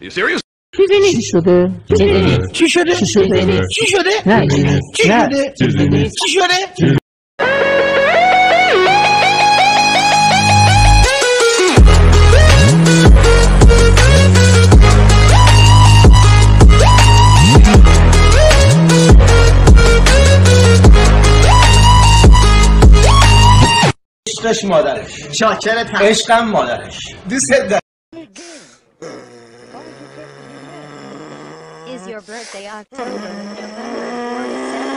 You serious? چی شده؟ چی شده؟ چی شده؟ چی شده؟ نه چی شده؟ چی شده؟ عشقش مادرش، شاکرت، عشقم مادرش، دوستت دارم. Is your birthday October, November, or December?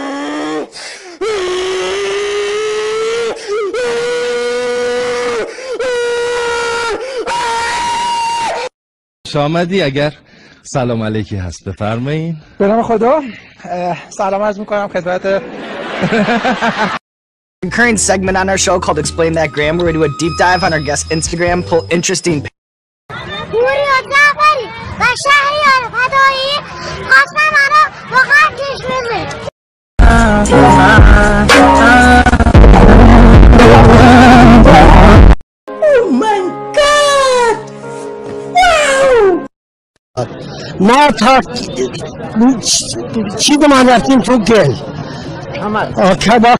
شامدی اگر سلام علیکی هست بفرمایین. به نام خدا سلام عرض میکنم خدمت Current segment on our show called Explain That Gram, where we do a deep dive on our guest Instagram, pull interesting Oh my God! Wow! ما تا چی من رفتیم تو گل کباب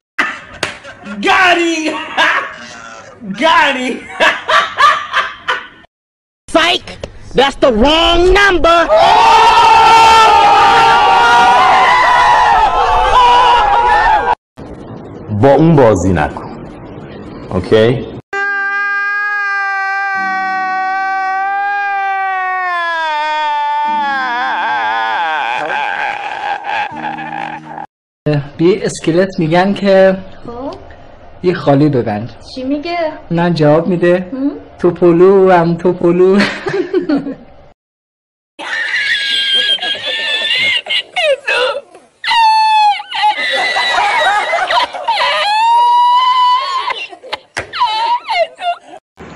Got him! Psych! That's the wrong number! با اون بازی نکن. اوکی؟ به اسکلت میگن که یه خالی ببند. چی میگه؟ نه جواب میده توپولو هم توپولو.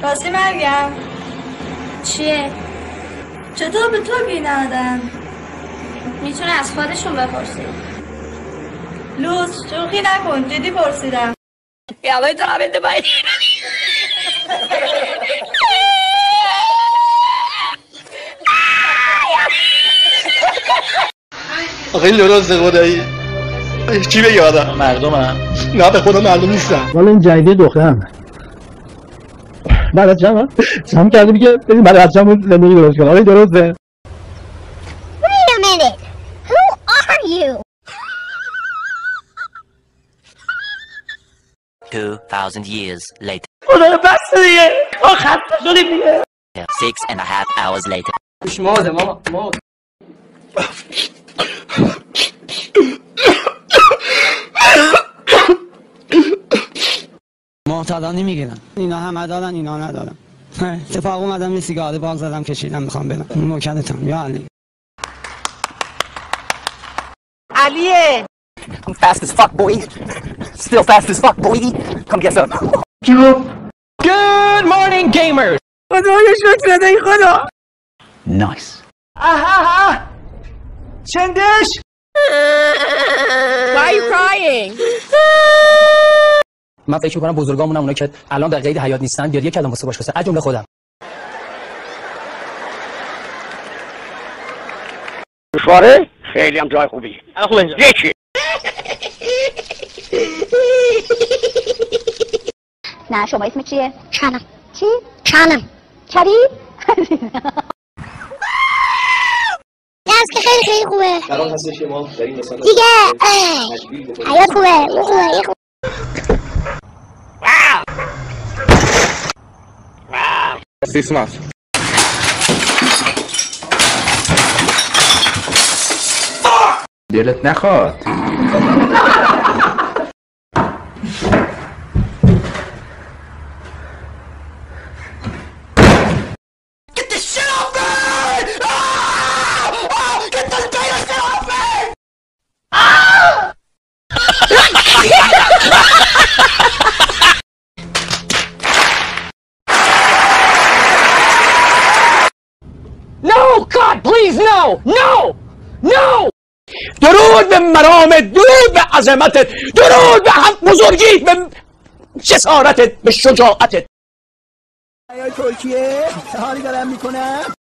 راستی مریم چیه؟ چطور به تو گی ندادن؟ میتونه از خودشون بپرسی. لوس شوخی نکن، جدی پرسیدم. یاوی تو همین دبایی. آقای لوراز خدایی چی بگه آدم؟ مردم هم؟ نه به خدا مردم نیستم. والا این جدید دخترم بعد از جمع کرده میگه بریم بعد از جمع زندگی درست کنم. آقای درسته؟ Wait a minute. Who are you? 2,000 years later. خدا بس دیگه خسته شدیم دیگه. 6.5 hours later. گوش ماده ماما معتادا نمیگیرن. اینا همه دارن اینا ندارن. اتفاق اومدم یه سیگار باغ زدم کشیدم میخوام برم. موکلتم یا علی. علیه. I'm fast as fuck, boy. Still fast as fuck, boy. Come get some. Good morning, gamers. خدایش شکر بده خدا. نایس. آها. چندش. Why are you crying? من فکر می‌کنم بزرگامون اونا که الان در قید حیات نیستن گریه کردن واسه باش از جمله خودم. دشواره؟ خیلی هم جای خوبی. خوب اینجا. یکی. نه شما اسم چیه؟ چنم. چی؟ چنم. کری؟ درس که خیلی خیلی خوبه. الان هستش که ما در این مثلا دیگه حیات خوبه. اون خوبه. این خوبه. سیسماس دلت نخواد. Get this shit off me! Get this data shit off me! No God please no no no. درود به مرامت، درود به عظمتت، درود به هم بزرگیت، به جسارتت، به شجاعتت. ترکیه چه حالی دارم میکنم